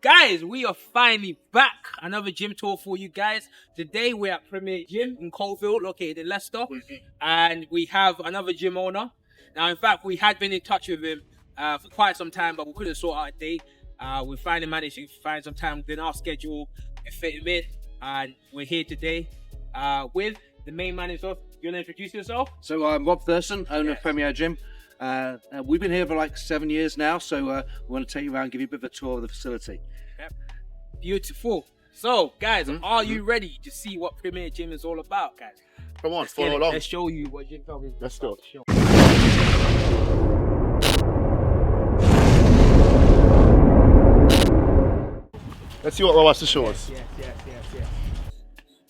Guys, we are finally back. Another gym tour for you guys. Today we're at Premier Gym in Coalville, located in Leicester. And we have another gym owner. Now, in fact, we had been in touch with him for quite some time, but we couldn't sort out a date. We finally managed to find some time within our schedule to fit him in. And we're here today with the main man himself. You want to introduce yourself? So I'm Rob Thurston, owner of Premier Gym. We've been here for like 7 years now, so we want to take you around and give you a bit of a tour of the facility. Yep. Beautiful. So, guys, are you ready to see what Premier Gym is all about, guys? Come on, follow along. Let's show you what GymTour is. Let's go. Let's see what Rob has to show us. Yes.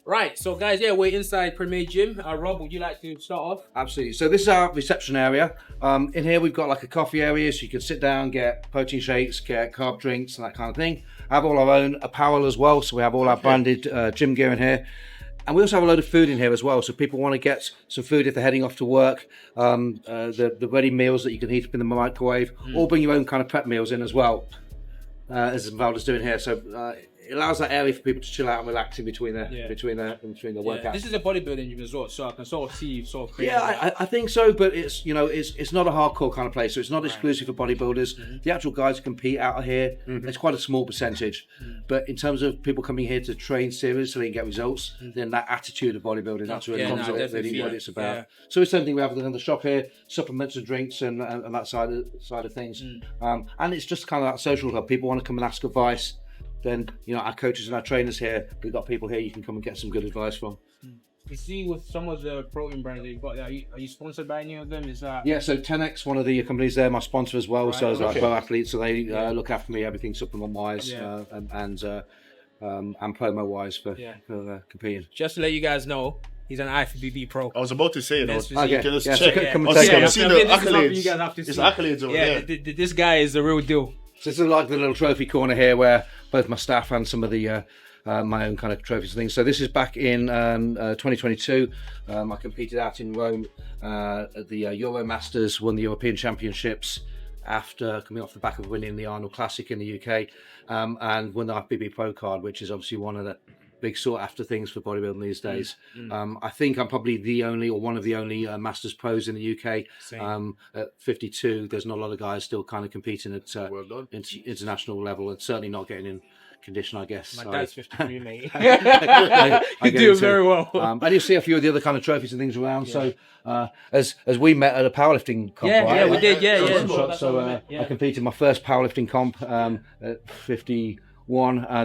Right, so guys, yeah, we're inside Premier Gym. Rob, would you like to start off? Absolutely. So this is our reception area. In here we've got like a coffee area, so you can sit down, get protein shakes, get carb drinks and that kind of thing. Have all our own apparel as well, so we have all our branded gym gear in here. And we also have a load of food in here as well, so people want to get some food if they're heading off to work. The ready meals that you can heat up in the microwave, or bring your own kind of prep meals in as well, as Valda's doing here. So it allows that area for people to chill out and relax in between the workouts. This is a bodybuilding gym as well, so I can sort of see I think so, but it's it's not a hardcore kind of place, so it's not exclusive for bodybuilders. The actual guys who compete out of here, it's quite a small percentage. But in terms of people coming here to train seriously and get results, then that attitude of bodybuilding, that's really what it's about. Yeah. So it's something we have in the shop here, supplements and drinks and that side of things. And it's just kind of that social hub. People want to come and ask advice. Then, you know, our coaches and our trainers here, we've got people here you can come and get some good advice from. You see with some of the protein brands that you've got, are you sponsored by any of them? Is that... Yeah, so 10X, one of the companies there, my sponsor as well, so as like pro athletes, so they look after me, everything supplement-wise and promo-wise for competing. Just to let you guys know, he's an IFBB PRO. I was about to say that. So come and I've take seen the accolades. His accolades over there. This guy is the real deal. So this is like the little trophy corner here where both my staff and some of the my own kind of trophies and things. So this is back in 2022. I competed out in Rome at the Euro Masters, won the European Championships after coming off the back of winning the Arnold Classic in the UK, and won the IFBB Pro card, which is obviously one of the big sought after things for bodybuilding these days. I think I'm probably the only or one of the only Masters pros in the UK. At 52, there's not a lot of guys still kind of competing at international level, and certainly not getting in condition, I guess. My dad's 53, mate. You do very well. And you see a few of the other kind of trophies and things around. So as we met at a powerlifting comp, right? We did. So I competed my first powerlifting comp at 51.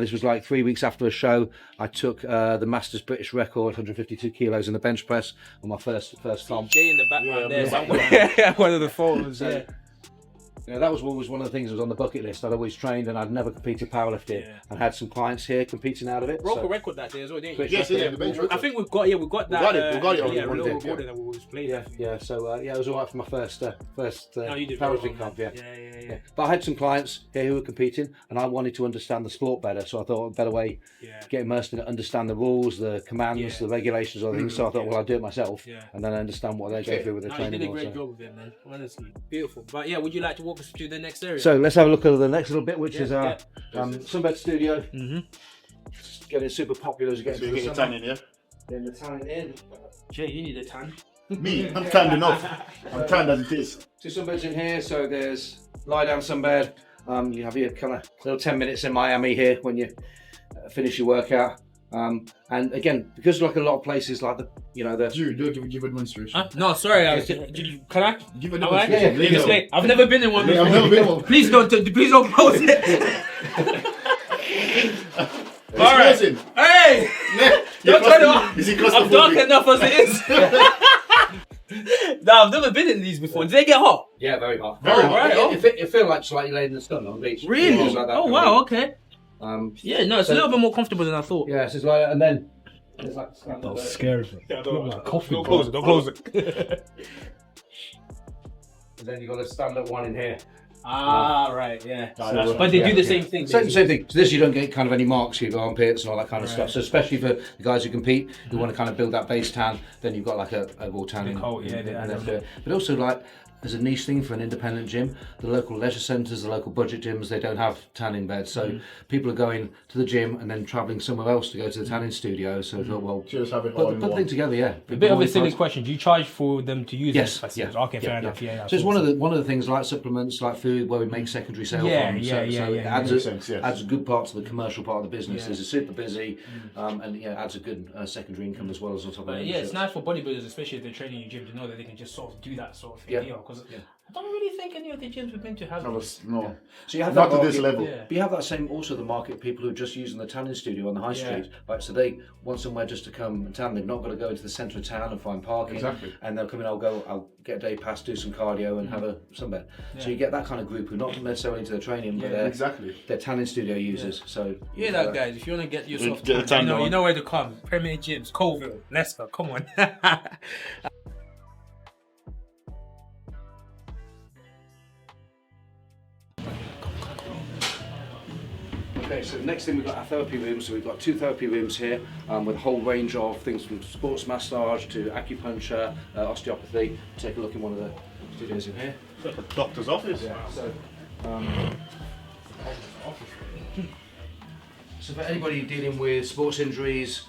This was like 3 weeks after a show. I took the Masters British record, 152 kilos in the bench press on my first comp. Jay in the background there somewhere. One of the photos. Yeah, that was always one of the things that was on the bucket list. I'd always trained and I'd never competed powerlifting, and had some clients here competing out of it. Broke a record that day as well, didn't you? Yes, the bench record. I think we've got that. We got it. Yeah, we recorded that we always played. So it was all right for my first powerlifting comp. Yeah. But I had some clients here who were competing, and I wanted to understand the sport better. So I thought a better way to get immersed in it, understand the rules, the commands, the regulations, all things. So I thought, well, I'll do it myself, and then I understand what they go through with the training. You did a great job with it, man. Honestly, beautiful. But yeah, would you like to walk us through the next area? So let's have a look at the next little bit, which is our sunbed studio. Just getting super popular as you get into the summer. Tanning, yeah? Then the tanning in. Jay, you need a tan. Me, I'm tanned enough. I'm tanned as it is. Two sunbeds in here, so there's lie down sunbed. You have your kind of little 10 minutes in Miami here when you finish your workout. And again, because like a lot of places like Dude, give a demonstration. No, sorry. Can I? Give a demonstration. Yeah. I've never been in one before. I've never been in one. Please don't close it. All right. Hey! Don't turn it off. I'm dark enough as it is. No, I've never been in these before. Did they get hot? Yeah, very hot. Very hot. It feels like just like you laid in the sun on the beach. Really? Like that, oh wow. Okay. It's so, a little bit more comfortable than I thought. Yeah, so it's like, and then there's like that's scary. Don't close it. And then you've got a stand-up one in here. Right, yeah. But they do the same thing. Same thing. So this, you don't get kind of any marks here, armpits and all that kind of stuff. So especially for the guys who compete, who want to kind of build that base tan, then you've got like a raw tan. But also like as a niche thing for an independent gym. The local leisure centres, the local budget gyms, they don't have tanning beds, so people are going to the gym and then travelling somewhere else to go to the tanning studio. So well, just have it all in put the one. thing together, yeah. A bit of a silly question. Do you charge for them to use Yes, these facilities? yeah, Okay, fair enough. Yeah. So it's one of the things like supplements, like food, where we make secondary sale from. So it adds a good part to the commercial part of the business. It's super busy, and adds a good secondary income as well as on top of it. Yeah, it's nice for bodybuilders, especially if they're training in gym, to know that they can just sort of do that sort of thing. Because I don't really think any of the gyms we've been to have this. No. So you have Not that to this level. Yeah. But you have that same also the market of people who are just using the tanning studio on the high street. Right, so they want somewhere just to come and tan. They've not got to go into the centre of town and find parking. Exactly. And they'll come in. I'll get a day pass, do some cardio, and have a sunbed. So you get that kind of group who are not necessarily into the training, but they're tanning studio users. So you hear that, guys? If you want to get yourself Get tan, you know where to come. Premier Gyms, Coalville, Leicester. Come on. Okay, so the next thing we've got our therapy rooms. So we've got 2 therapy rooms here with a whole range of things from sports massage to acupuncture, osteopathy. Take a look in one of the studios in here. It's like a doctor's office. Yeah. So for anybody dealing with sports injuries,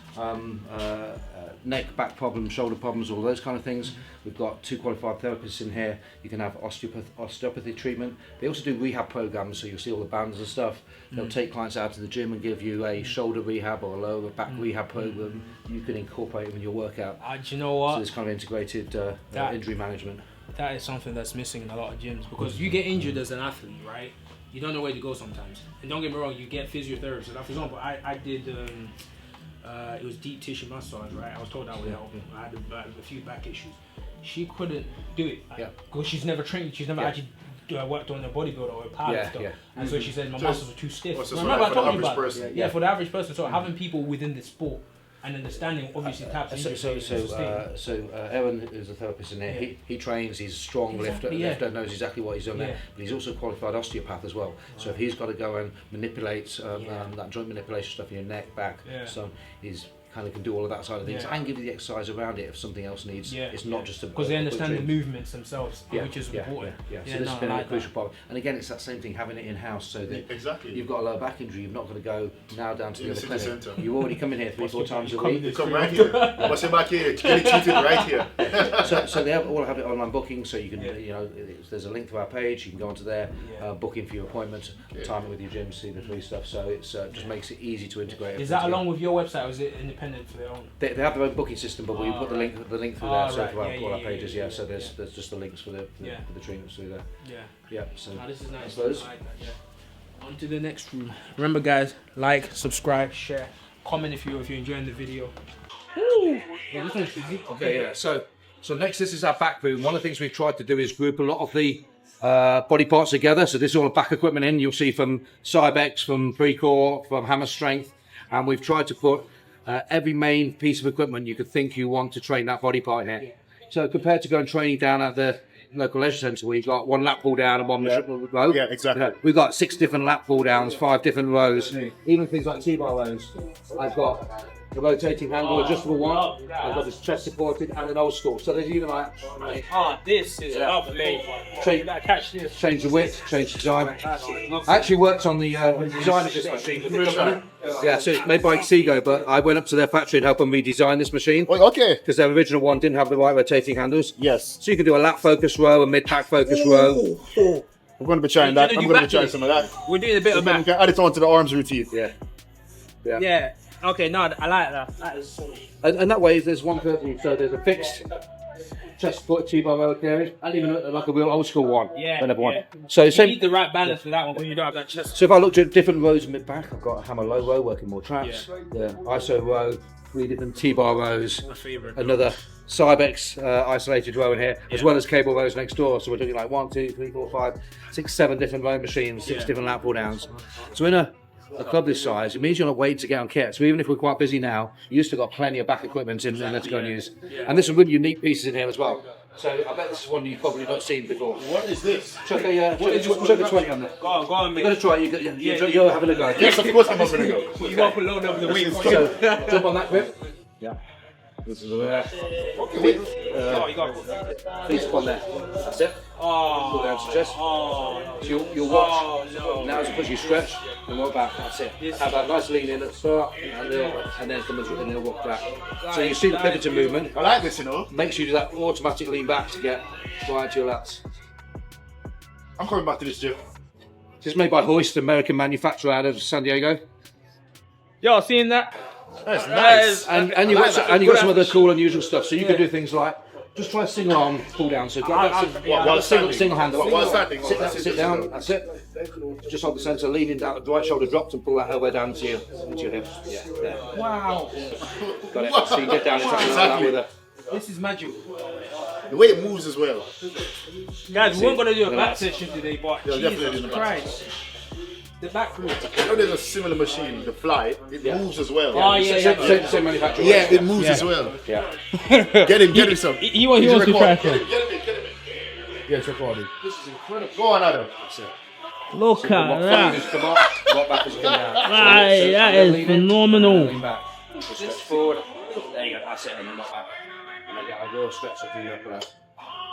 neck, back problems, shoulder problems, all those kind of things, we've got 2 qualified therapists in here. You can have osteopathy treatment. They also do rehab programs, so you'll see all the bands and stuff. They'll take clients out to the gym and give you a shoulder rehab or a lower back rehab program. You can incorporate them in your workout. Do you know what? So this kind of integrated injury management. That is something that's missing in a lot of gyms, because you get injured as an athlete, right? You don't know where to go sometimes. And don't get me wrong, you get physiotherapists. Like, for example, I did, it was deep tissue massage, right? I was told that would help. I had a few back issues. She couldn't do it because she's never trained. She's never actually worked on a bodybuilder or a powerlifter. And so she said my muscles were too stiff. Remember I told you about it? For the average person. So having people within the sport and understanding obviously taps into Aaron is a therapist in here. He trains, he's a strong lifter, knows exactly what he's done there, but he's also a qualified osteopath as well. So if he's got to go and manipulate that joint manipulation stuff in your neck, back, so he's kind of can do all of that side of things and give you the exercise around it if something else needs. It's not just because they understand the movements themselves, which is important. So this has been a crucial part. And again, it's that same thing, having it in house, so that you've got a lower back injury, you've not got to go now down to the other clinic. You already come in here 3-4 times a week. You come right here. What's it back here? Get it treated right here. So they all have it online booking, so you can there's a link to our page. You can go onto there, book in for your appointment, time it with your gym, see the free stuff. So it just makes it easy to integrate. Is that along with your website, or is it independent for their own? They have their own booking system, but we put the link through there, so for all our pages. So there's just the links for the treatments through there. So this is nice. I suppose. I like that, On to the next room. Remember, guys, like, subscribe, share, comment if you're enjoying the video. Okay, So next, this is our back room. One of the things we've tried to do is group a lot of the body parts together. So this is all the back equipment in. You'll see from Cybex, from Precore, from Hammer Strength, and we've tried to put every main piece of equipment you could think you want to train that body part in here. So compared to going training down at the local leisure centre where you've got 1 lat pull down and 1 row. Yeah, exactly. We've got 6 different lat pull downs, 5 different rows, even things like T-bar rows. I've got the rotating handle, adjustable one. I've got this chest supported and an old school. So there's even like this is lovely. Change the width, change the design. I actually worked on the design of this machine. So it's made by Xigo, but I went up to their factory and helped them redesign this machine. Okay. Because their original one didn't have the right rotating handles. Yes. So you can do a lat focus row, a mid pack focus row. I'm going to be trying that. I'm going to be trying some of that. We're doing a bit of that. We can add it on to the arms routine. Yeah. Okay, no, I like that. That is and that way, there's one person, so there's a fixed chest support T-bar row carriage, and even like a real old school one. So you need the right balance for that one when you don't have that chest. So if I looked at different rows in mid back, I've got a hammer low row working more traps, the ISO row, 3 different T-bar rows, my favorite. Another Cybex isolated row in here, as well as cable rows next door. So we're doing like 1, 2, 3, 4, 5, 6, 7 different row machines, 6 different lat pull downs. So in a club this size, it means you're not waiting to get on kit. So even if we're quite busy now, you used to got plenty of back equipment in there to go and use. And there's some really unique pieces in here as well. So I bet this is one you've probably not seen before. What is this? Chuck a 20 on there. Go on, mate. You've got to try it. You're having a go. Yes, of course I'm having a go. You got to load up the weight. So jump on that grip. This is okay, you got Please put on there. That's it. Pull down to chest. So you'll watch. Now as opposed to you stretch and walk back. That's it. Have that nice lean in at the start, and then come and they'll walk back. So you see the pivoting movement. I like this, you know. Make sure you do that automatic lean back to get right to your lats. I'm coming back to this gym. This is made by Hoist, American manufacturer out of San Diego. Yo, seeing that? That's nice. And you've got some other cool, unusual stuff. So you can do things like just try a single arm pull down. So grab that single hand. Sit down. That's it. Just hold the centre, leaning down. The right shoulder dropped and pull that elbow down into your hips. Yeah. There. Wow. Got it. So you get down exactly like that with it. This is magic. The way it moves as well. Guys, we weren't going to do a back session today, but definitely Jesus Christ. The back route. You know, there's a similar machine, the Fly. It moves as well. Oh, yeah. Same manufacturer. Yeah, it moves as well. Yeah. Get him some. He wants to try it. Get him in. Yeah, it's recording. This is incredible. Go on, Adam. That's it. Look at that. Just come up, walk back as you come down. Right, that is phenomenal. Lean back. Just stretch forward. There you go. That's it. And then walk back. And then get a real stretch of the upper out.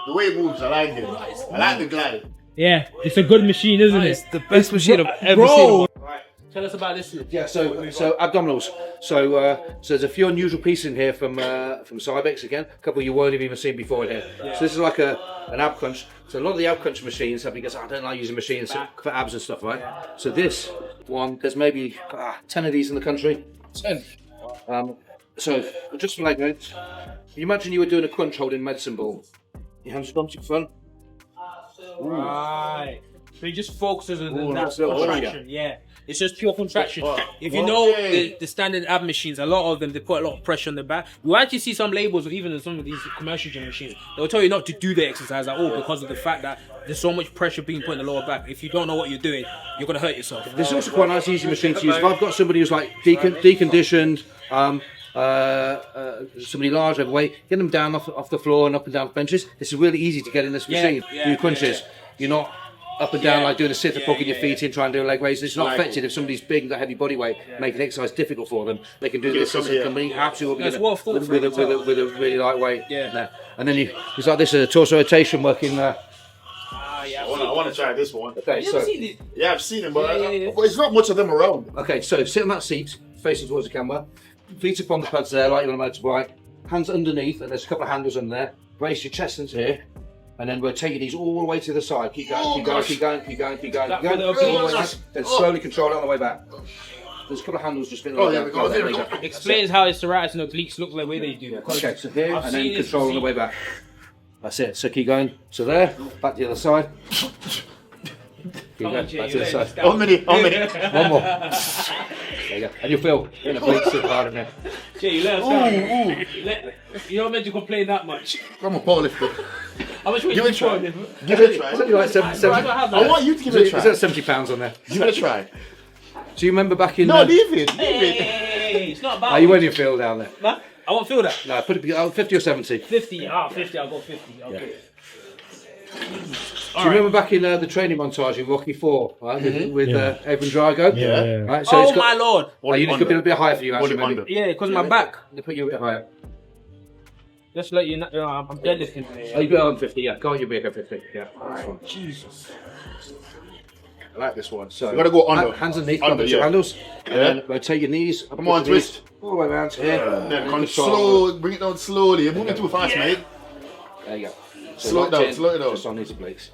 The way it moves, I like it. I like the glide. Yeah, it's a good machine, isn't it? It's the best machine I've ever seen. Right. Tell us about this. Yeah, so abdominals. So there's a few unusual pieces in here from Cybex again. A couple you won't have even seen before in here. Yeah. So this is like an ab crunch. So a lot of the ab crunch machines have because I don't like using machines for abs and stuff, right? Yeah. So this one, there's maybe 10 of these in the country. 10. So just for leg weights. You imagine you were doing a crunch holding medicine ball. Your hands are to the front. Right. So he just focuses on that little contraction. Yeah. It's just pure contraction. If you know the standard ab machines, a lot of them, they put a lot of pressure on the back. You actually see some labels, or even in some of these commercial gym machines, they'll tell you not to do the exercise at all because of the fact that there's so much pressure being put in the lower back. If you don't know what you're doing, you're going to hurt yourself. This is also quite a nice, easy machine to use. If I've got somebody who's like deconditioned, somebody large, overweight, get them down off the floor and up and down the benches. This is really easy to get in this machine. Do crunches. You're not up and down like doing a sit, poking your feet in, trying to do a leg raise. It's not affected if somebody's big and got heavy body weight, making exercise difficult for them. They can do this as a company, absolutely with a really lightweight. Yeah. And then it's like this, a torso rotation working. I want to try this one. Okay, so seen it? Yeah, I've seen them, but it's not much of them around. Okay, so sit on that seat, facing towards the camera. Feet up on the pads there, like you're on a motorbike. Hands underneath, and there's a couple of handles under there. Brace your chest into here. And then we're taking these all the way to the side. Keep going. Then slowly control it on the way back. There's a couple of handles just spinning. Explains how it's psoriasis and obliques look the way they do. Okay, so here, and then control on the way back. That's it. So keep going. So there, back to the other side. Keep going, back to the side. One minute. One more. There you go. And you'll feel in the obliques super hard in there. Jay, you let us go. You're not meant to complain that much. I'm a powerlifter. How much weight give it a try. Give it a try. It's only like 70. I want you to give it a try. Is that 70 pounds on there? Give it a try. Do you remember back in? No, leave it. Hey, it's not bad. You won't even feel down there. Nah, I won't feel that. No, put it 50 or 70. 50. 50. I'll go 50. Okay. Do you remember back in the training montage in Rocky 4, right, with Evan Drago? Yeah. Right, so my lord! You need to be a bit higher for you, actually. Maybe. Yeah, because of my back. They put you a bit higher. Just let you know, I'm deadlifting. Oh, you go on 50, yeah. Go on, you'll be at 50, yeah. Right. Jesus. I like this one. So you gotta go under. Hands underneath, under your handles. And then rotate your knees. Come on, twist. All the way around to here. Then bring it down slowly. You're moving too fast, mate. There you go. So slow it down. Just on these obliques.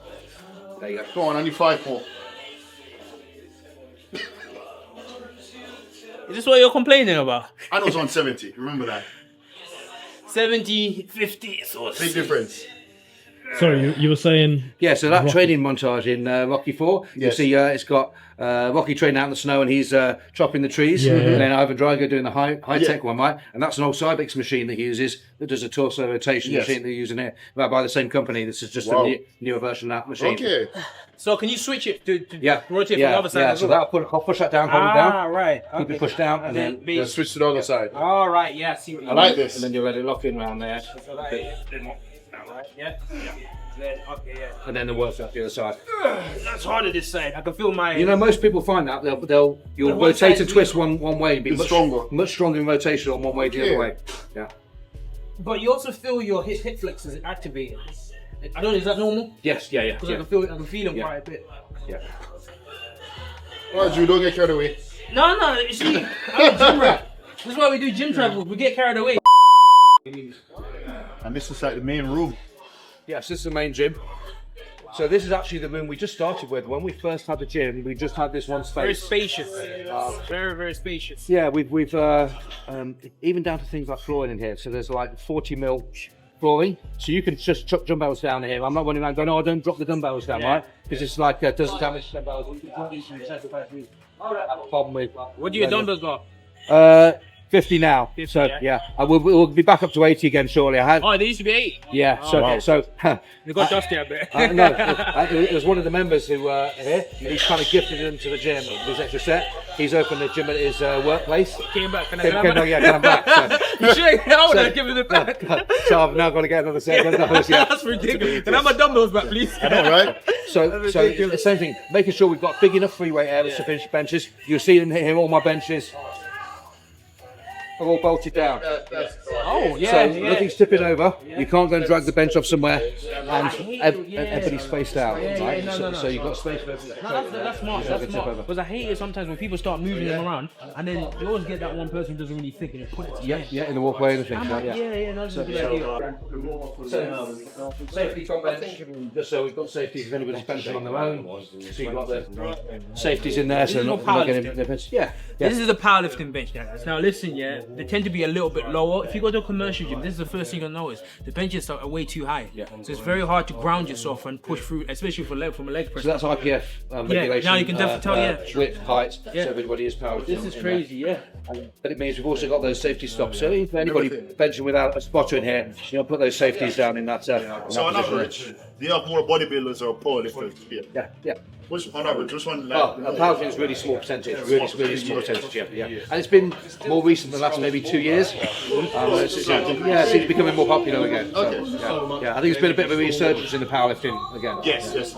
There you go. Go on, I need 5 more. Is this what you're complaining about? I was on 70. Remember that. 70, 50. So big difference. Sorry, you were saying... Yeah, so that training montage in Rocky 4, you see it's got Rocky training out in the snow and he's chopping the trees. And then Ivan Drago doing the high-tech one, right? And that's an old Cybex machine that he uses that does a torso rotation machine they're using here. By the same company. This is just a newer version of that machine. Okay. So can you switch it to rotate from the other side? Yeah, so I'll push that down, hold it down. Right. Okay. Keep it pushed down and then switch to the other side. All right, yeah. See what I like this. And then you let it lock in around there. Right, yeah. Then, okay, yeah. And then the work up the other side. That's harder this side. I can feel my... You know, most people find that you'll rotate and twist one way and be much stronger in rotation on one way the other way. Yeah. But you also feel your hip flexors activated. I don't know, is that normal? Yes, yeah. Because I can feel them quite a bit. Yeah. Alright, Drew, don't get carried away. No, you see, I'm a Gymrat. This is why we do gym travel. We get carried away. And this is like the main room. Yes, this is the main gym. So this is actually the room we just started with. When we first had the gym, we just had this one space. Very spacious. Very spacious. Yeah, we've even down to things like flooring in here. So there's like 40mm flooring. So you can just chuck dumbbells down here. I'm not running around going, oh, don't drop the dumbbells down, right? Because it's like, doesn't damage the dumbbells. What do your dumbbells got? 50 now. 50, so yeah, we'll be back up to 80 again shortly. Oh, they used to be 8. Yeah. Oh, so they got dusty a bit. No, it was one of the members who here. He's kind of gifted them to the gym. This extra set. He's opened the gym at his workplace. Came back. Can I come back. So. You sure? I would have given it back. So I've now got to get another set. That's ridiculous. Can I have my dumbbells back, please? I know, right? So it's the same thing. Making sure we've got big enough free weight areas to finish benches. You'll see in here all my benches are all bolted down. Oh, yeah. So nothing's tipping over. You can't go and drag the bench off somewhere, and everybody's spaced out. Right? So you've got space for everything. That's smart. Because I hate it sometimes when people start moving them around, and then you always get that one person who doesn't really think and put it together. Yeah, in the walkway and things. Yeah, that's a good idea. So safety on bench, just so we've got safety if anybody's benching on their own. So you've got the safeties in there, so not getting their bench. Yeah. This is a powerlifting bench, guys. Now listen, they tend to be a little bit lower. If you go to a commercial gym, this is the first thing you'll notice. The benches are way too high. So it's very hard to ground yourself and push through, especially from a leg press. So that's IPF regulation. Now you can definitely tell, width, height, so everybody is powered. This is crazy, But it means we've also got those safety stops. So if anybody benching without a spotter in here, put those safeties down in that. So on average, do you have more bodybuilders or powerlifters here? Yeah. Which on average, which one? Powerlifting is really small percentage, really small percentage, yeah. And it's been more recent than the last maybe 2 years. It seems becoming more popular again. So, I think it's been a bit of a resurgence in the powerlifting again. Yes.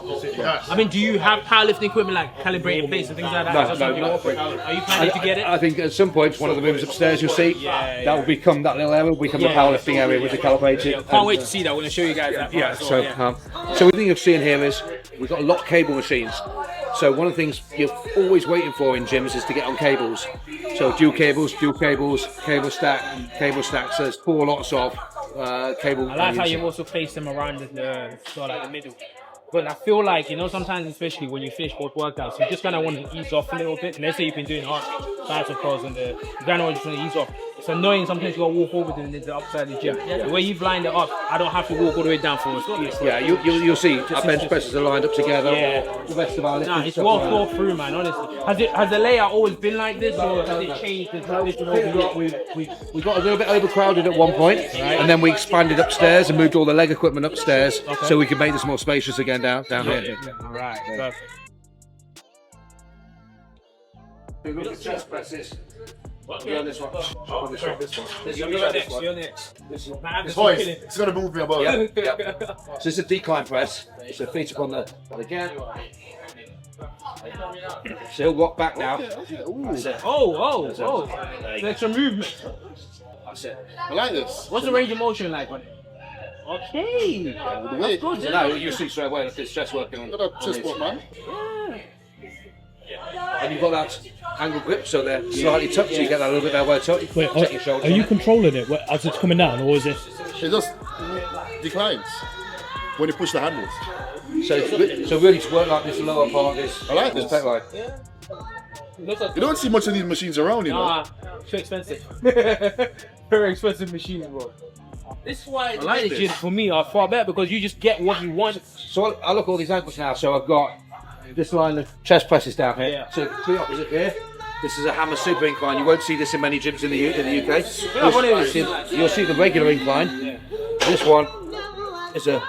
I mean, do you have powerlifting equipment like calibrated plates and things like that? No. Are you planning to get it? I think at some point, one of the rooms upstairs you'll see, that will become, that little area will become the powerlifting area with the calibrated. Can't wait to see that. We're going to show you guys that. So the thing you'll see in here is we've got a lot of cable machines. So one of the things you're always waiting for in gyms is to get on cables. So dual cables, cable stack. So there's 4 lots of cable. I like how you've also placed them around the middle. But I feel like, sometimes especially when you finish both workouts, you just kind of want to ease off a little bit. And let's say you've been doing hard biceps and you kind of just want to ease off. It's annoying sometimes you got to walk over to the upside of the gym. The way you've lined it up, I don't have to walk all the way down for it. Yeah, you'll see our bench presses are lined up together. The rest of our lifting it's well thought through, man, honestly. Has the layout always been like this, or has it changed? We got a little bit overcrowded at one point, and then we expanded upstairs and moved all the leg equipment upstairs so we can make this more spacious again down here. Alright, perfect. Look at chest presses. You're next. It's going to move me about. So this is a decline press. So feet up on the again. So he'll walk back now. Oh. There's some movement. That's it. I like this. What's the range of motion like on it? Okay. That's good. So now you see straight away if it's chest working on. Look at that chest work, man. And you've got that angle grip, so they're slightly tucked, so you get that a little bit that way tucked. Wait, are you controlling it as it's coming down, or is it? It just declines when you push the handles. So really to work like this lower part is. I like this. Pec line. You don't see much of these machines around, Too expensive. Very expensive machines, bro. This is why the gyms for me are far better because you just get what you want. So I look at all these angles now. So I've got this line of chest presses down here. So the opposite here. This is a hammer super incline. You won't see this in many gyms in the UK. You'll see the regular incline. This one is a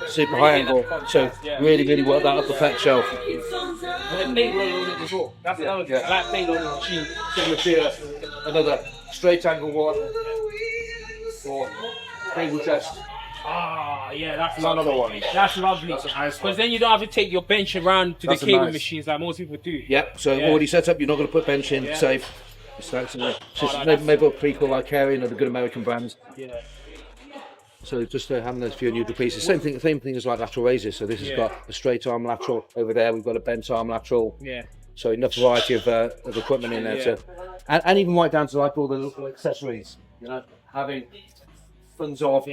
super high angle. So really work that upper pec shelf. That's the other thing. I like playing on the machine. So you'll see another straight angle one for cable chest. That's lovely. That's lovely. Because then you don't have to take your bench around to the cable machines like most people do. Yep, so already set up, you're not going to put bench in, safe. It's maybe a prequel like Carry and the good American brands. So just having those few neutral pieces. Same thing as like lateral raises. So this has got a straight arm lateral over there. We've got a bent arm lateral. Yeah. So enough variety of equipment in there to, and even right down to like all the little accessories. You know, having tons of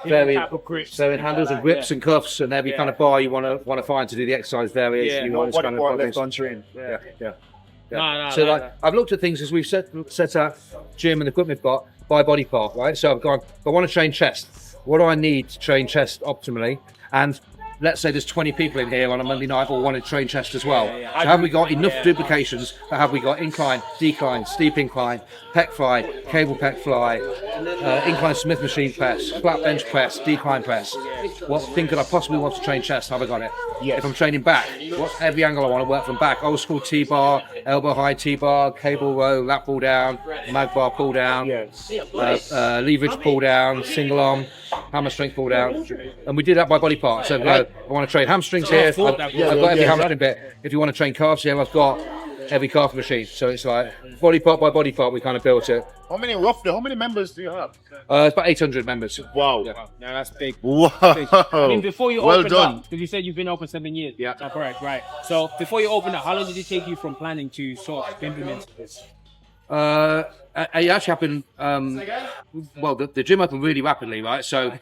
very handles and grips and cuffs and every kind of bar you want to find to do the exercise variation. You want kind of left on train. Yeah. No, So like I've looked at things as we've set out gym and equipment we've got by body part, right? So I've gone, I want to train chest. What do I need to train chest optimally? And let's say there's 20 people in here on a Monday night all want to train chest as well. So have we got enough duplications? Or have we got incline, decline, steep incline, pec fly, cable pec fly, incline Smith machine press, flat bench press, decline press? What thing could I possibly want to train chest? Have I got it? Yes. If I'm training back, what's every angle I want to work from back? Old school T-bar, elbow high T-bar, cable row, lat pull down, mag bar pull down, leverage pull down, single arm, hammer strength pull down. And we did that by body part. So I want to train hamstrings here, I've got every hamstring bit. If you want to train calves here, I've got every calf machine. So it's like body part by body part, we kind of built it. How many members do you have? It's about 800 members. Wow. No, that's big. Wow. I mean, before you Well opened done. up, because you said you've been open 7 years. Yeah. That's correct, right. So before you opened up, how long did it take you from planning to sort of implement this? It actually happened. Well, the gym opened really rapidly, right? So,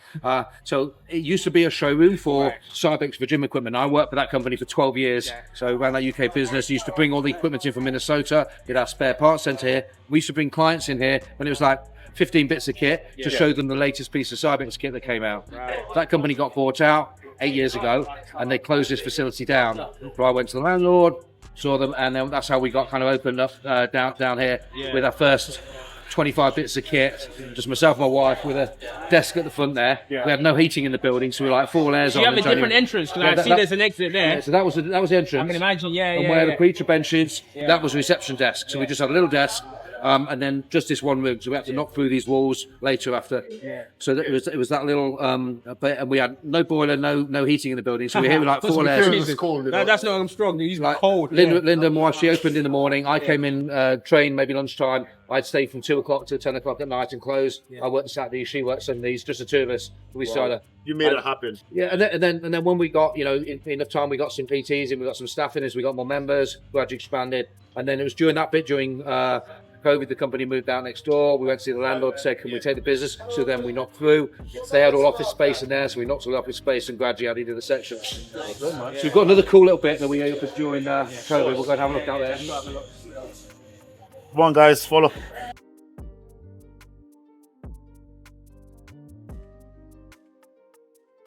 so it used to be a showroom for Cybex for gym equipment. I worked for that company for 12 years, so ran that UK business. Used to bring all the equipment in from Minnesota. Did our spare parts centre here. We used to bring clients in here when it was like 15 bits of kit to show them the latest piece of Cybex kit that came out. That company got bought out 8 years ago, and they closed this facility down. So I went to the landlord, saw them, and then that's how we got kind of opened up down here with our first 25 bits of kit, just myself and my wife with a desk at the front there. We had no heating in the building, so we were like 4 layers on. You have a different entrance, because I see there's an exit there. Yeah, so that was the entrance. I can imagine, And where the preacher bench is, that was reception desk. So we just had a little desk. And then just this one room, so we had to knock through these walls later after. So that it was that little, and we had no boiler, no heating in the building, so we were here with like 4 layers. No, that's not strong. He's Like cold. Linda, my wife, she opened in the morning. I came in, trained maybe lunchtime. I'd stay from 2 o'clock till 10 o'clock at night and close. I worked Saturdays, she worked Sundays, just the two of us. We started. You made it happen. Yeah, and then when we got enough time, we got some PTs and we got some staff in as we got more members, gradually expanded, and then it was during that bit during COVID, the company moved out next door. We went to see the landlord, said, can we take the business? So then we knocked through. They had all office space in there, so we knocked all the office space and gradually added to the sections. So we've got another cool little bit that we opened during COVID. We'll go and have a look out there. Come on, guys, follow.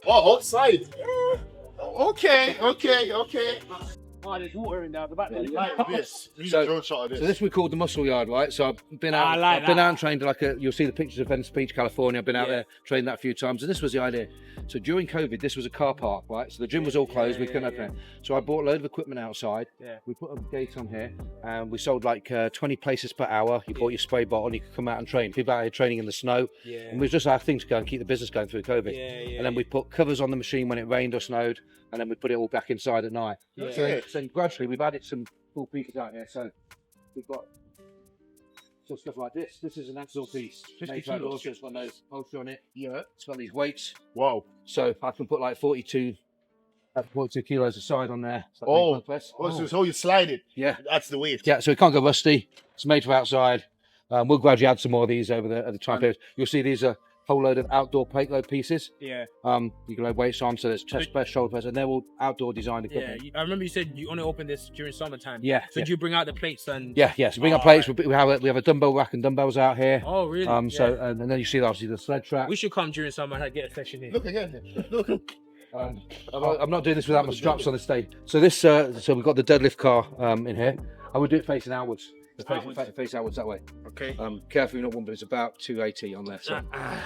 Oh, outside. Okay. Oh, there's water in there. The back there. Like this. So this we called the muscle yard, right? So I've been out, I've been out and trained you'll see the pictures of Venice Beach, California. I've been out there, trained that a few times, and this was the idea. So during COVID, this was a car park, right? So the gym was all closed, we couldn't open it. So I bought a load of equipment outside. We put a gate on here, and we sold like 20 places per hour. You bought your spray bottle, and you could come out and train. People out here training in the snow. And it was just our thing to go and keep the business going through COVID. And then we put covers on the machine when it rained or snowed, and then we put it all back inside at night. So gradually we've added some cool pieces out here. So we've got some stuff like this. This is an axle piece. 50 kilos. It's got no upholstery on it. It's got these weights. Wow. So I can put like 42 kilos aside on there. So you slide it. Yeah. That's the weight. Yeah, so it can't go rusty. It's made for outside. We'll gradually add some more of these over the time period. You'll see these are whole load of outdoor plate load pieces. You can load weights on, so there's chest press, shoulder press, and they're all outdoor designed equipment. I remember you said you only opened this during summertime. So did you bring out the plates and? So bring up plates. We have a dumbbell rack and dumbbells out here. Oh, really? So and then you see obviously the sled track. We should come during summer and get a session here. Look again. Look. I'm not doing this without my straps on the stage. So this, so we've got the deadlift car in here. I would do it facing outwards. Face outwards that way. Okay. Carefully, not one, but it's about 280 on there. So. I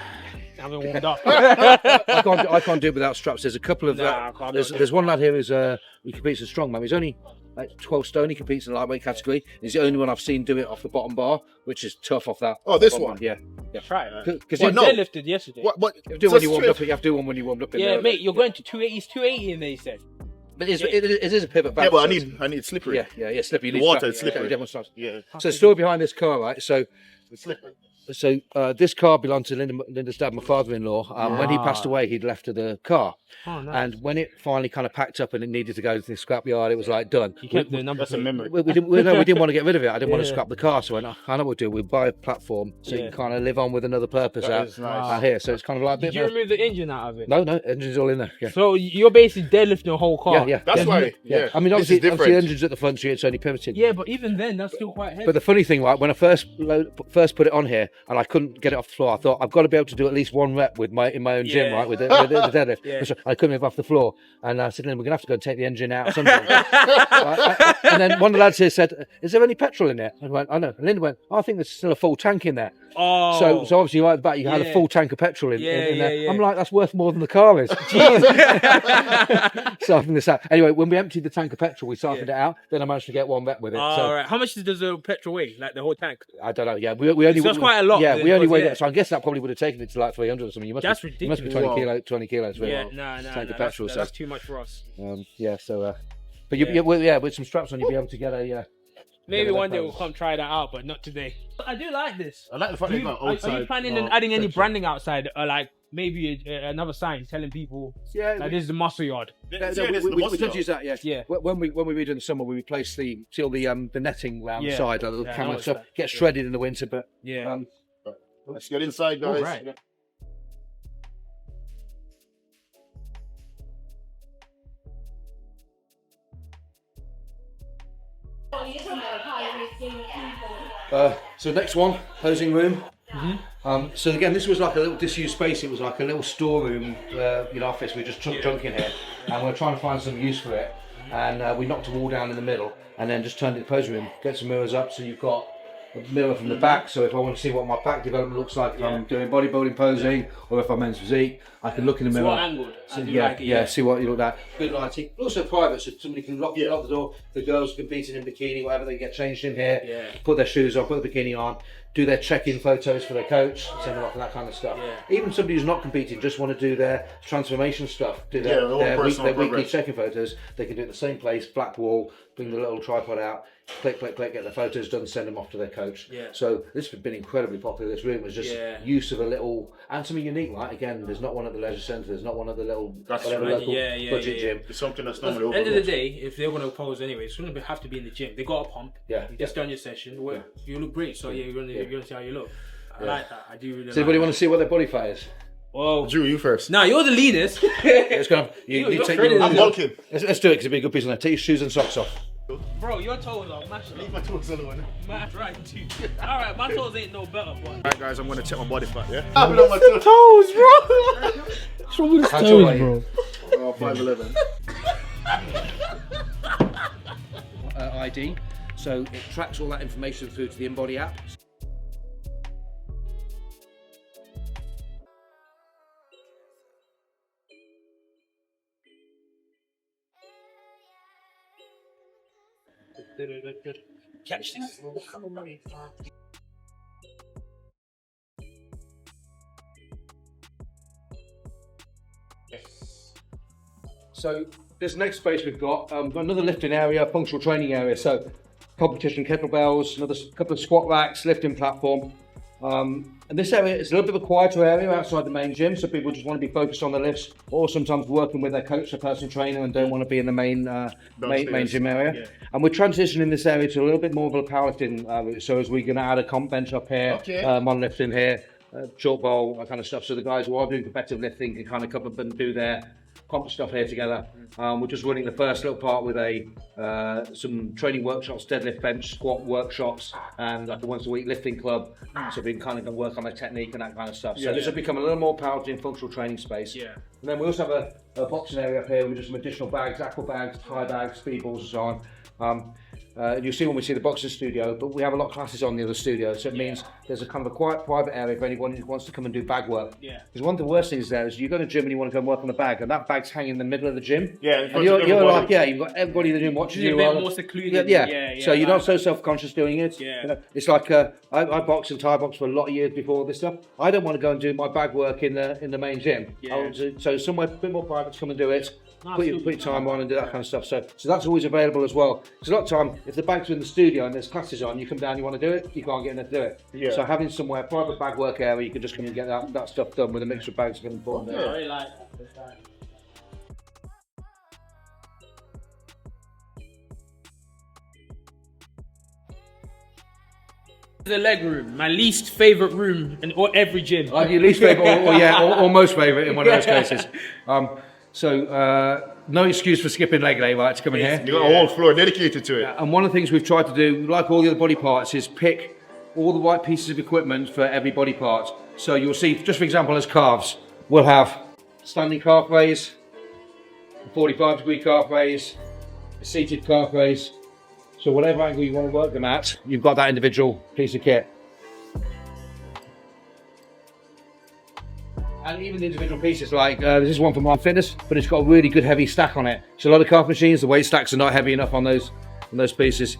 haven't warmed up. I can't do it without straps. There's a couple of. There's one lad here who's he competes as strongman. He's only like 12 stone. He competes in the lightweight category. He's the only one I've seen do it off the bottom bar, which is tough off that. Oh, this one. Yeah. Try it. Because you deadlifted yesterday. You have to do when you warmed up. You have to do one when you warmed up. Mate, you're going to 280. It's 280 in there. He said. But it is a pivot back. Yeah, but I need slippery. Yeah, slippery. The water is slippery. So the story behind this car, right? So it's slippery. this car belonged to Linda's dad, my father-in-law. When he passed away, he'd left her the car. Oh, nice. And when it finally kind of packed up and it needed to go to the scrapyard, it was like done. You kept the number. That's a memory. We didn't want to get rid of it. I didn't want to scrap the car, so I know what we'll do. We'll buy a platform so you can kind of live on with another purpose out here. So it's kind of like a bit. Did you remove the engine out of it? No, engine's all in there. Yeah. So you're basically deadlifting the whole car. Yeah. That's why. Yeah. I mean, obviously the engine's at the front, so it's only pivoting. Yeah, but even then, that's still quite heavy. But the funny thing, like when I first put it on here and I couldn't get it off the floor, I thought I've got to be able to do at least one rep in my own gym, right, with the deadlift. So I couldn't move off the floor, and I said, "We're gonna have to go and take the engine out." Or something. And then one of the lads here said, "Is there any petrol in there?" I went, "I know." And Linda went, "I think there's still a full tank in there." Oh. So obviously right at the back you had a full tank of petrol in there. Yeah. I'm like, that's worth more than the car is. Siphoned this out. Anyway, when we emptied the tank of petrol, we siphoned it out. Then I managed to get one rep with it. All right. How much does the petrol weigh? Like the whole tank? I don't know. Yeah, we only. So that's quite a lot. Yeah, we only weighed it. So I guess that probably would have taken it to like 300 or something. That's ridiculous. You must be 20 kilos. Yeah, no. Tank of petrol. That's too much for us. But with some straps on, you'll be able to get a. Maybe one day we'll come try that out, but not today. I do like this. I like the fact that you've got outside. Are you planning on adding any branding outside, or like maybe another sign telling people like this is the muscle yard? We did use that, yeah. When we read in the summer, we replaced the netting around the side, like the little camera stuff. Gets shredded in the winter, but let's get inside, guys. Right. So next one, posing room. So again, this was like a little disused space. It was like a little storeroom, office. We just took junk in here, and we're trying to find some use for it. And we knocked a wall down in the middle, and then just turned it posing room. Get some mirrors up, so you've got a mirror from the back. So if I want to see what my back development looks like, if I'm doing bodybuilding posing, or if I'm men's physique, I can look in the mirror. What angled? See what you look at. Good lighting. Also private, so somebody can lock the door. The girls competing in bikini, whatever, they get changed in here. Put their shoes on, put the bikini on, do their check-in photos for their coach, send them off and that kind of stuff. Even somebody who's not competing, just want to do their transformation stuff, do their weekly check-in photos. They can do it at the same place, black wall, bring the little tripod out, click, get the photos done, send them off to their coach. So this has been incredibly popular. This room was just use of a little, and something unique, like again, there's not one at the leisure centre, there's not one at the little local budget gym. It's something that's At normally the end of the day, if they're going to pose anyway, it's going to have to be in the gym. They got a pump. You just done your session. You look great, so you're going to see how you look. I like that. I do really. Does anybody want to see what their body fat is? Whoa. Drew, you first. No, you're the leanest. It's gonna. I'm bulking. Let's do it because it'll be a good piece on there. Take your shoes and socks off. Bro, your toes are mashed. Leave my toes alone. That's right, too. Alright, my toes ain't no better, but. Alright, guys, I'm gonna check my body fat, yeah? Toes, bro! What's wrong with his toes, bro? 5'11". ID. So it tracks all that information through to the InBody app. Catch this. So this next space we've got another lifting area, functional training area. So competition kettlebells, another couple of squat racks, lifting platform. And this area is a little bit of a quieter area outside the main gym, so people just want to be focused on the lifts, or sometimes working with their coach, their personal trainer, and don't want to be in the main gym area. And we're transitioning this area to a little bit more of a powerlifting route. So as we're going to add a comp bench up here, on lifting here, short bowl, that kind of stuff. So the guys who are doing competitive lifting can kind of come up and do their comp stuff here together. We're just running the first little part with some training workshops, deadlift, bench, squat workshops, and like a once a week lifting club. So we can kind of work on their technique and that kind of stuff. So this will become a little more powerlifting, functional training space. And then we also have a boxing area up here with just some additional bags, aqua bags, tie bags, speed balls and so on. You'll see when we see the boxing studio, but we have a lot of classes on the other studio, so it means there's a kind of a quiet private area for anyone who wants to come and do bag work. Because one of the worst things there is you go to the gym and you want to go and work on the bag, and that bag's hanging in the middle of the gym. And you're like, you've got everybody in the gym watching you. You're a bit more secluded. So you're not so self-conscious doing it. You know, it's like I box and Thai box for a lot of years before this stuff. I don't want to go and do my bag work in the main gym. So somewhere a bit more private to come and do it. put your time on and do that kind of stuff. So that's always available as well. Because a lot of time, if the bags are in the studio and there's classes on, you come down, you want to do it, you can't get in there to do it. Yeah. So having somewhere, private bag work area, you can just come and get that stuff done with a mixture of bags is really important. Yeah, I really like that. The leg room, my least favourite room in every gym. Your least favourite, or most favourite in one of those cases. No excuse for skipping leg day, right, to come in here. You got a whole floor dedicated to it. And one of the things we've tried to do, like all the other body parts, is pick all the right pieces of equipment for every body part. So you'll see, just for example, as calves, we'll have standing calf raise, a 45-degree calf raise, a seated calf raise. So whatever angle you want to work them at, you've got that individual piece of kit. And even the individual pieces, like this is one from My Fitness, but it's got a really good heavy stack on it. So a lot of calf machines, the weight stacks are not heavy enough on those pieces.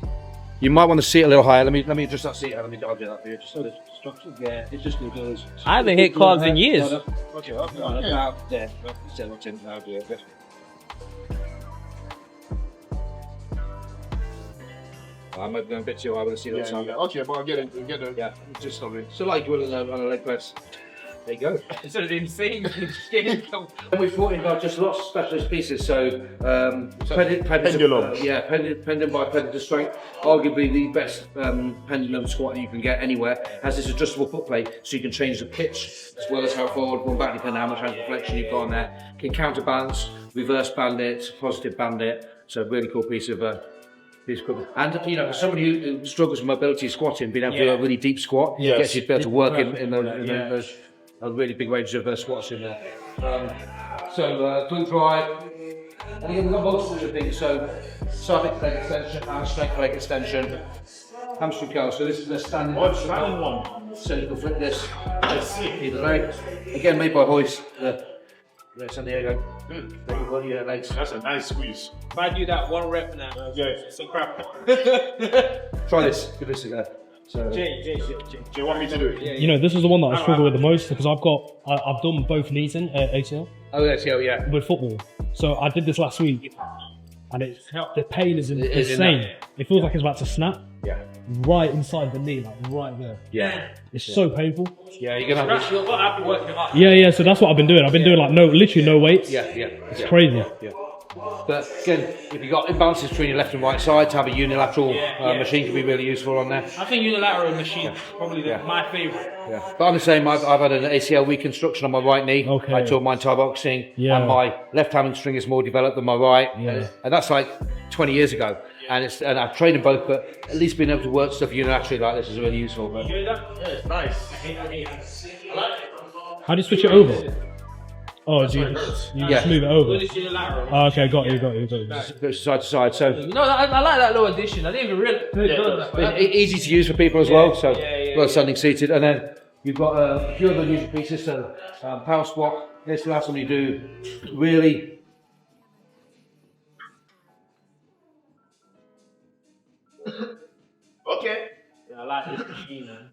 You might want to seat a little higher. Let me adjust that seat. I'll do that for you. Just so the structure. Yeah, it's just goes. I haven't hit calves in years. Okay, now there. Now do it. I might be going a bit too high with the seat at the time. Okay, but I'll get it. Yeah, just something. So like you would on a leg press. There you go. It's an insane. And we've brought in just lots of specialist pieces. So pendulum. Pendulum by Predator Strength. Arguably the best pendulum squat you can get anywhere. Has this adjustable foot plate, so you can change the pitch as well as how forward, one back, depending on how much ankle flexion you've got on there. Can counterbalance, reverse band it, positive band it. So a really cool piece of. And you know, for somebody who struggles with mobility squatting, being able to do a really deep squat, gets you to be able to work in those a really big range of squats in there. Glute drive, and again we've got multiple of things. So sciatic leg extension, hamstring leg extension, hamstring curl. So this is a standing one. So you can flip this either leg. Again, made by Hoist. San Diego. Good. Legs. That's a nice squeeze. If I do that one rep now, it's a crap. Try this. Give this a go. So, Jay, you want me to do it? Yeah. You know, this is the one that I struggle with the most because I've done both knees in ACL. Oh, ACL, yeah. With football. So I did this last week, and the pain is insane. It feels like it's about to snap. Yeah. Right inside the knee, like right there. Yeah. It's so painful. Yeah, you're gonna have to. Yeah. So that's what I've been doing. I've been doing like literally no weights. Yeah. It's crazy. Yeah. But again, if you've got imbalances between your left and right side, to have a unilateral machine can be really useful on there. I think unilateral machine is probably my favourite. Yeah. But I'm the same. I've had an ACL reconstruction on my right knee. Okay. I tore mine Thai boxing, and my left hamstring is more developed than my right, and that's like 20 years ago. And I've trained in both, but at least being able to work stuff unilaterally like this is really useful. But. Yeah, it's nice. I like it. How do you switch it over? Oh, you just move it over. Oh, okay, got you. Just goes side to side. So you know, I like that little addition. I didn't even realize that. Easy to use for people as well. So well, standing seated, and then you've got a few other unusual pieces. So power squat. This allows somebody to do really. Okay. Yeah, I like this machine, man.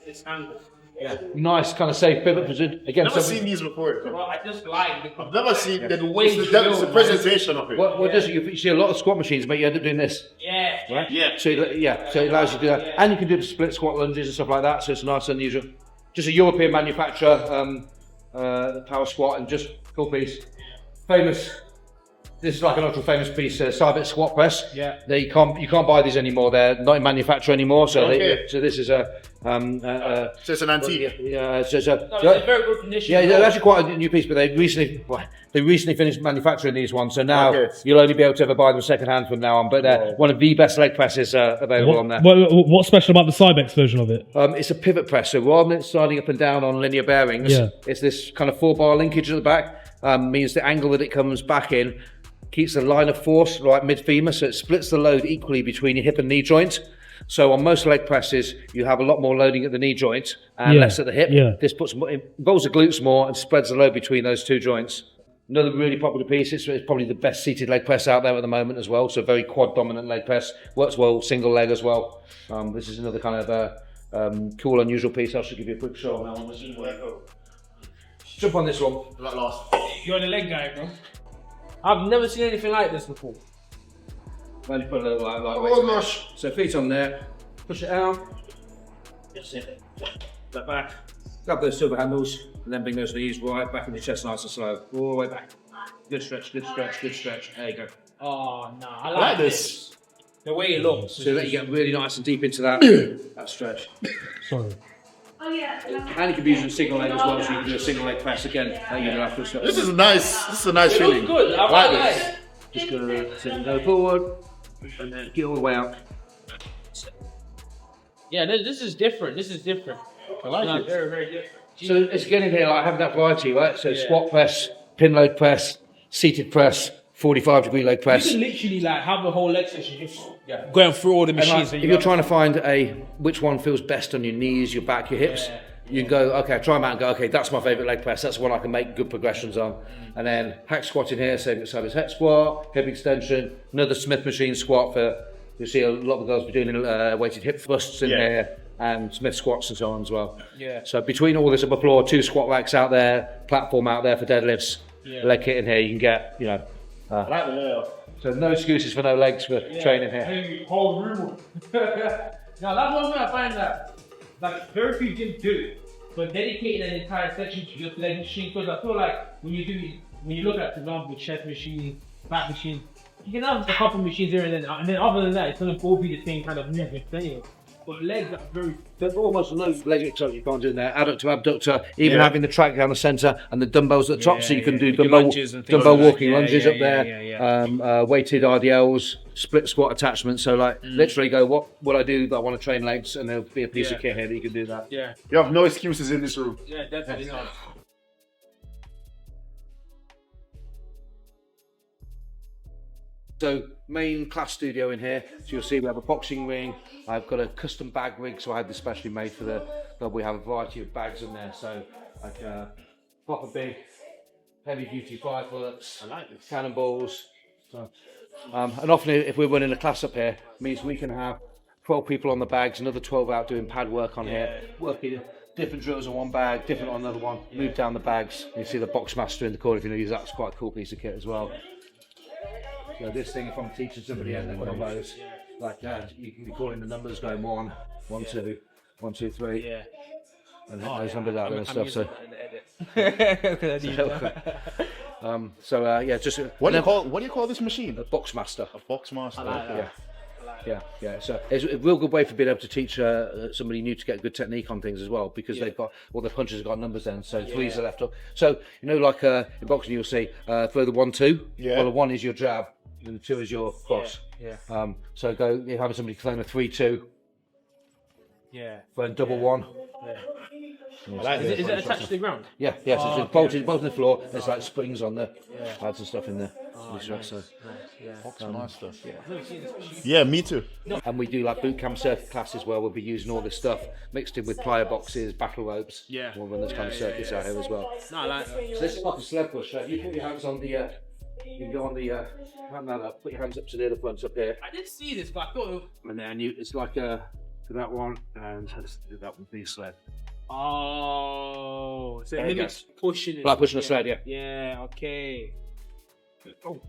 This angle. Yeah. Nice kind of safe pivot position. Again, I've never seen these before. Well, I just like I've never seen the way it's the presentation of it. What does it? You see a lot of squat machines, but you end up doing this. Yeah. Right? Yeah. So it allows you to do that, and you can do the split squat lunges and stuff like that. So it's nice and unusual. Just a European manufacturer power squat, and just cool piece. Famous. This is like an ultra famous piece, Cybit squat press. Yeah. You can't buy these anymore. They're not in manufacture anymore. So so this is a. So it's an antique. Yeah. So it's in very good condition. Yeah, they're actually quite a new piece, but they recently finished manufacturing these ones. So now you'll only be able to ever buy them second hand from now on. But they're one of the best leg presses available on there. What's special about the Cybex version of it? It's a pivot press. So rather than it sliding up and down on linear bearings, it's this kind of 4-bar linkage at the back. Means the angle that it comes back in keeps the line of force right mid-femur, so it splits the load equally between your hip and knee joint. So on most leg presses, you have a lot more loading at the knee joint and less at the hip. Yeah. This involves the glutes more and spreads the load between those two joints. Another really popular piece, it's probably the best seated leg press out there at the moment as well, so very quad dominant leg press, works well single leg as well. This is another kind of cool, unusual piece. I'll just give you a quick show on that one. Jump on this one. Like last. You're the leg guy, bro. I've never seen anything like this before. Only put a little like weight. Oh gosh. So feet on there. Push it out. That's it. Back back. Grab those silver handles, and then bring those knees right back in the chest, nice and slow. All the way back. Good stretch, good stretch, good stretch. There you go. Oh no, I like like this. the way it looks. So that you get really nice and deep into that that stretch. Sorry. And you can be using a single leg as well, so you can do a single leg press again. You don't have to This is nice. This is a nice It feeling. looks good. I like like this. it. Just gonna go forward and then get all the way out. Yeah, this is different. This is different. I like No, it. very, very different. So it's getting here like having that variety, right? So squat press, pin load press, seated press, 45-degree leg You press. can literally like have a whole leg session just going through all the And like, machines. if you're trying to find which one feels best on your knees, your back, your hips, you can go, okay, try them out and go, okay, that's my favourite leg press, that's the one I can make good progressions on. And then hack squat in here, same as head squat, hip extension, another Smith machine squat for, you see a lot of girls be doing weighted hip thrusts in here, and Smith squats and so on as well. Yeah. So between all this upper floor, 2 squat racks out there, platform out there for deadlifts, leg kit in here, you can get, you know. I like the layout. So no excuses for no legs for training here. Hey, whole room. Now that's one thing I find that like very few gyms do, but dedicating an entire section to just leg machine. Because I feel like when you look at, for example, chest machine, back machine, you can have a couple machines here and then other than that, it's gonna all be the same kind of movement anyway. But legs are very. There's almost no leg exercise you can't do in there. Adductor, abductor, even having the track down the centre and the dumbbells at the top, so you can do dumbbell walking lunges up there, weighted RDLs, split squat attachments. So like literally go, what would I do that I want to train legs, and there'll be a piece of kit here that you can do that. Yeah. You have no excuses in this room. Yeah, definitely not. So main class studio in here. So you'll see we have a boxing ring. I've got a custom bag rig, so I had this specially made for but we have a variety of bags in there. So like proper big, heavy duty 5-foots, I like this. cannonballs. So, and often if we're running a class up here, it means we can have 12 people on the bags, another 12 out doing pad work on here, working different drills on one bag, different on another one, move down the bags. You see the box master in the corner if you know, that's quite a cool piece of kit as well. So this thing, if I'm teaching somebody and one of those, like that, you can be calling the numbers going 1, 1, 2, 1, 2, 3. Yeah. And those numbers out there and stuff. So, just What do you call this machine? a box master. A box master. Yeah. So it's a real good way for being able to teach somebody new to get good technique on things as well, because they've got all the punches have got numbers then. So 3's the left hook. So you know, like in boxing, you'll see throw the 1, 2. Yeah. Well, the 1 is your jab, and the 2 is your cross. Yeah. So you're having somebody throwing a 3, 2, Yeah. throwing double 1. I like this. Is it attached to the ground? Yeah. So it's bolted on the floor. There's like springs on the pads and stuff in there. Box master. Yeah, me too. And we do like boot camp circuit classes where we'll be using all this stuff mixed in with plier boxes, battle ropes. Yeah. We'll run those kind of circuits out here as well. No, I like that. So this is like a sled push. You put your hands on the, you can go on the, hand that up, put your hands up to the front up here. I didn't see this, but I thought. And then it's like that one, and that would be a sled. Oh, so There you mimics pushing it. Like pushing a sled, yeah. Yeah. Okay. Oh,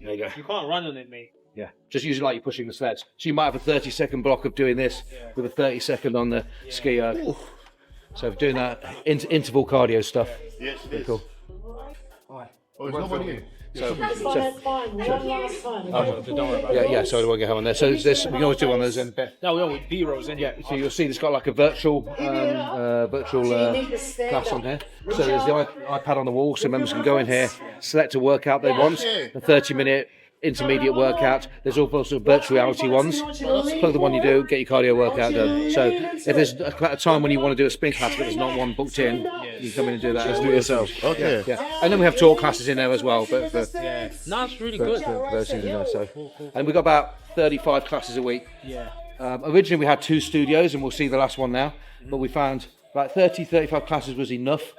There you go. you can't run on it, mate. Yeah, just use it like you're pushing the sleds. So you might have a 30-second block of doing this with a 30-second on the ski erg. So if doing that interval cardio stuff. Yes, it is. Cool. Oh, there's nobody here. That's fine. One last time. Don't worry about it. Yeah, so we won't get on there. So there's we can always do one of those in bed. No, we don't with B-rolls, then. Yeah, so you'll see it's got like a virtual class on here. So there's the iPad on the wall, so members can go in here, select a workout they want, a 30-minute intermediate workout. There's also virtual reality ones. Plug the one you do, get your cardio workout done. So if there's a time when you want to do a spin class, but there's not one booked in, you can come in and do that. Just do it yourself. Okay. Yeah, and then we have talk classes in there as well. But for No, it's really good. those things in there. So, and we've got about 35 classes a week. Yeah. Originally we had 2 studios, and we'll see the last one now, but we found about 35 classes was enough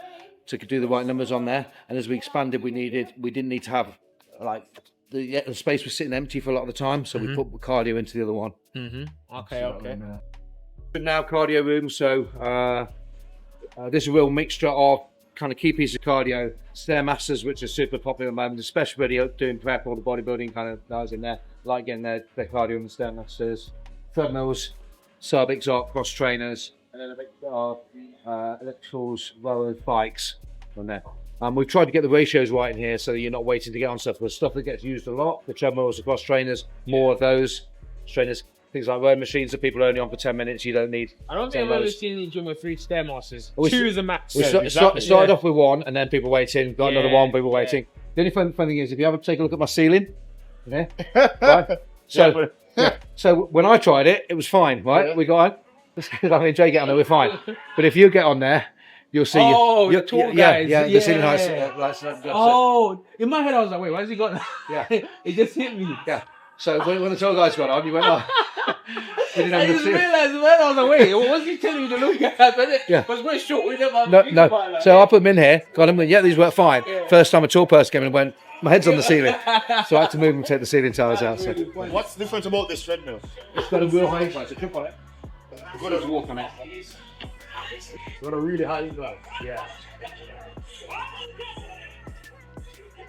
to do the right numbers on there. And as we expanded, we didn't need to have like the space was sitting empty for a lot of the time, so we put cardio into the other one. Okay. But now cardio room, so this is a real mixture of kind of key piece of cardio. Stairmasters, which are super popular at the moment, especially doing prep, all the bodybuilding kind of guys in there, like getting their cardio on the Stairmasters. Treadmills, Cervix Arc cross trainers, and then a bit electricals, rowers, bikes on there. We've tried to get the ratios right in here so that you're not waiting to get on stuff. There's stuff that gets used a lot. The treadmills, the cross trainers, more of those trainers. Things like rowing machines that people are only on for 10 minutes. You don't need. I don't think I've ever seen any gym with 3 Stairmasters. Well, 2 is a max. We started off with 1, and then people waiting. Got another 1, people waiting. The only fun thing is, if you ever take a look at my ceiling, right? So when I tried it, it was fine, right? We got on. I mean, Jay get on there, we're fine. But if you get on there, you'll see. The tall guys. The ceiling heights. In my head, I was like, wait, why has he got that? Yeah. It just hit me. Yeah. So when the tall guys got on, you went, oh. I just realised, man, I was like, wait, what's he telling me to look at? Yeah. But we're short, we never No. like So I put them in here, got them, yeah, these work fine. Yeah. First time a tall person came in and went, my head's on the ceiling. So I had to move and take the ceiling towers out. So. What's different about this treadmill? It's got a real high incline, so jump on it. You've got to walk on it. It's got a really high incline. Yeah.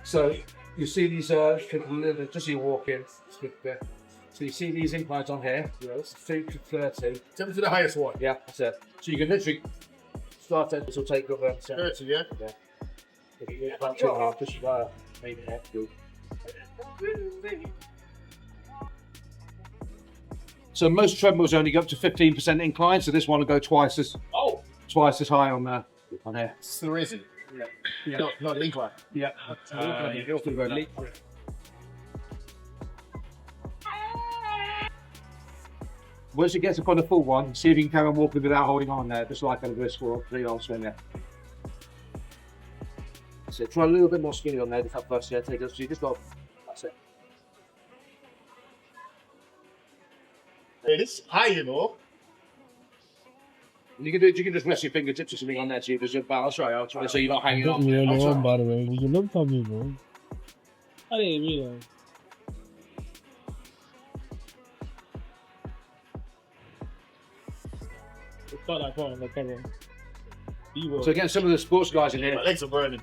So you see these, just as you walk in, so you see these inclines on here, 2 to 30. Tell me to the highest one. Yeah, that's it. So you can literally start it, this will take up 30, yeah? Yeah. About 2.5, just maybe half good. So most treadmills only go up to 15% incline, so this one will go twice as high on here. So is it? Yeah. Not incline. Yeah. Once it gets up on the full one, see if you can carry on walking without holding on there, just like on a brisk walk, 3 arms swing there. So try a little bit more skinny on there, just up first, yeah, take it, so you just go, that's it. Hey, this is high, you know. You can just rest your fingertips or something on there, so you just balance right, I'll try so you're not hanging on. You're the one, by the way, you looked at me, bro. I didn't realize. So again, some of the sports guys in here, My legs are burning.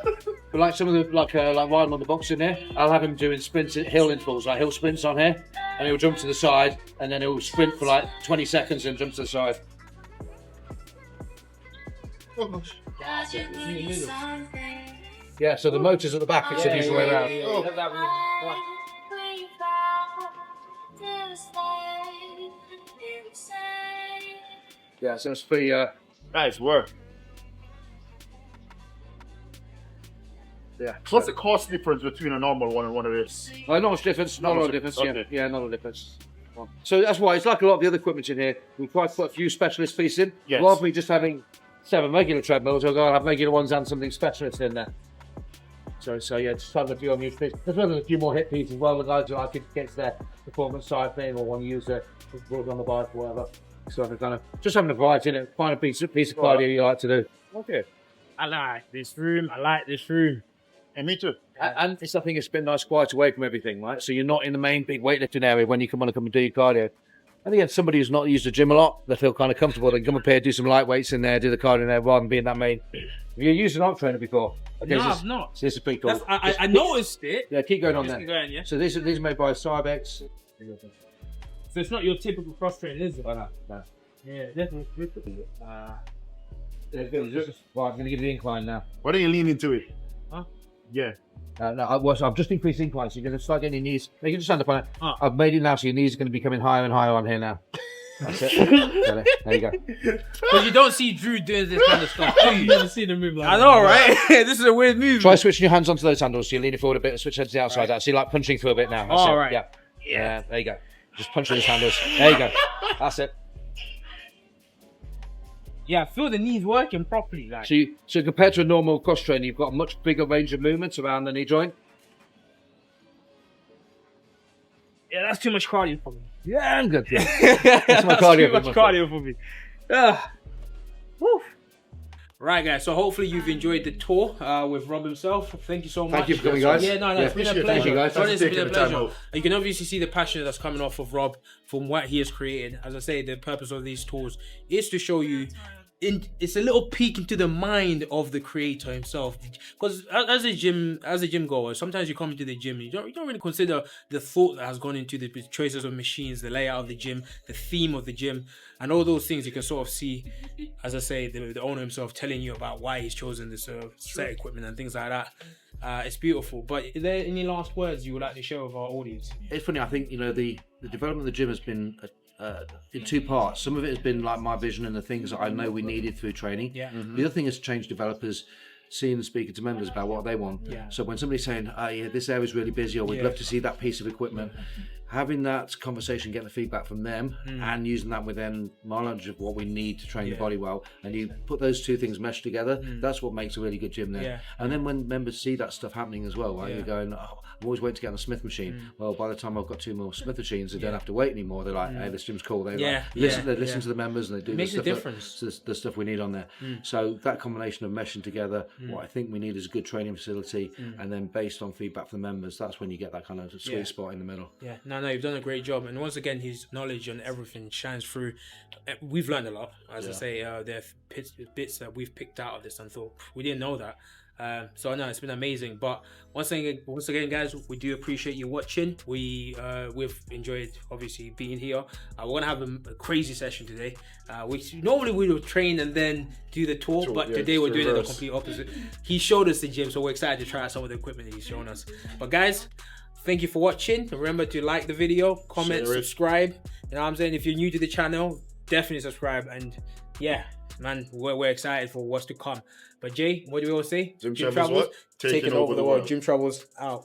but like some of the like riding on the box in here, I'll have him doing sprints, hill intervals, like hill sprints on here, and he'll jump to the side, and then he'll sprint for like 20 seconds and jump to the side. Oh gosh. Yeah, so the motor's at the back, it's the usual way around. Yeah, so it's for Nice work. yeah. What's the cost difference between a normal one and one of this? Not much difference, not a lot of difference, Okay. yeah, not a lot of difference. So that's why it's like a lot of the other equipment in here. We've tried to put a few specialist pieces in. Yes. Rather than just having 7 regular treadmills, we'll go and have regular ones and something specialist in there. So yeah, just having a few unused pieces. There's a few more hit pieces as well, the guys who like it gets their performance side thing or want to use the board on the bike or whatever. So they're kind of just having a variety in it, find a piece of cardio you like to do. Okay. I like this room. And me too. And it's, I think it's been nice, quiet away from everything, right? So you're not in the main big weightlifting area when you want to come and do your cardio. I think somebody who's not used the gym a lot, they feel kind of comfortable. They can come up here, do some light weights in there, do the cardio in there, rather than being that main. Have you used an arm trainer before? Okay, No, I've not. So this is pretty cool. I noticed it. Yeah, keep going on Just there. keep going, yeah. So these are made by Cybex. So it's not your typical cross trainer, is it? Oh, no. Yeah, definitely. Right, I'm going to give you the incline now. Why don't you lean into it? Huh? Yeah. No, I've just increased the incline, so you're going to start getting your knees. You can just stand up on it. Oh. I've made it now, so your knees are going to be coming higher and higher on here now. That's it. There you go. Because you don't see Drew doing this kind of stuff, do I've you? never seen him move like I that. know, right? This is a weird move. Try switching your hands onto those handles, so you're leaning forward a bit and switch head to the outside. Right. So you're like punching through a bit now. That's All it. right. Yeah, there you go. Just punch those handles. There you go. That's it. Yeah, I feel the knees working properly. Like. So compared to a normal cross trainer, you've got a much bigger range of movements around the knee joint. Yeah, that's too much cardio for me. Yeah, I'm good. Yeah. That's my cardio. Too much cardio for me. Woo. Right, guys. So hopefully you've enjoyed the tour with Rob himself. Thank you so much. Thank you for coming, guys. Yeah, no, it's been a appreciate it. pleasure. Thank you, guys. Honestly, Thanks it's for been a taking the time pleasure. out. You can obviously see the passion that's coming off of Rob from what he has created. As I say, the purpose of these tours is to show you it's a little peek into the mind of the creator himself. Because as a gym goer, sometimes you come into the gym, you don't really consider the thought that has gone into the choices of machines, the layout of the gym, the theme of the gym, and all those things. You can sort of see, as I say, the owner himself telling you about why he's chosen this set equipment and things like that. It's beautiful. But are there any last words you would like to share with our audience? It's funny. I think the development of the gym has been in two parts. Some of it has been like my vision and the things that I know we needed through training. Yeah. The other thing is change developers seeing and speaking to members about what they want. Yeah. So when somebody's saying, yeah, this area is really busy, or we'd love to see that piece of equipment, having that conversation, getting the feedback from them, and using that within my knowledge of what we need to train the body well, and you put those two things meshed together, that's what makes a really good gym there. Yeah. And then when members see that stuff happening as well, right, you're going, oh, I'm always waiting to get on a Smith machine. Well, by the time I've got 2 more Smith machines, they don't have to wait anymore. They're like, hey, this gym's cool. They listen to the members, and they do Makes the a difference. the stuff we need on there. So that combination of meshing together, what I think we need is a good training facility, and then based on feedback from the members, that's when you get that kind of sweet spot in the middle. Yeah, no, you've done a great job, and once again, his knowledge on everything shines through. We've learned a lot, as I say. There are bits that we've picked out of this and thought we didn't know that. So I know it's been amazing. But once again, guys, we do appreciate you watching. We've enjoyed obviously being here. We're gonna have a crazy session today. Normally we would train and then do the tour, but today we're doing it the complete opposite. He showed us the gym, so we're excited to try out some of the equipment that he's shown us. But guys, thank you for watching. Remember to like the video, comment, subscribe. You know what I'm saying? If you're new to the channel, definitely subscribe. And yeah, man, we're excited for what's to come. But Jay, what do we all say? Gym Travels, what? Taking over the world. Gym Travels out.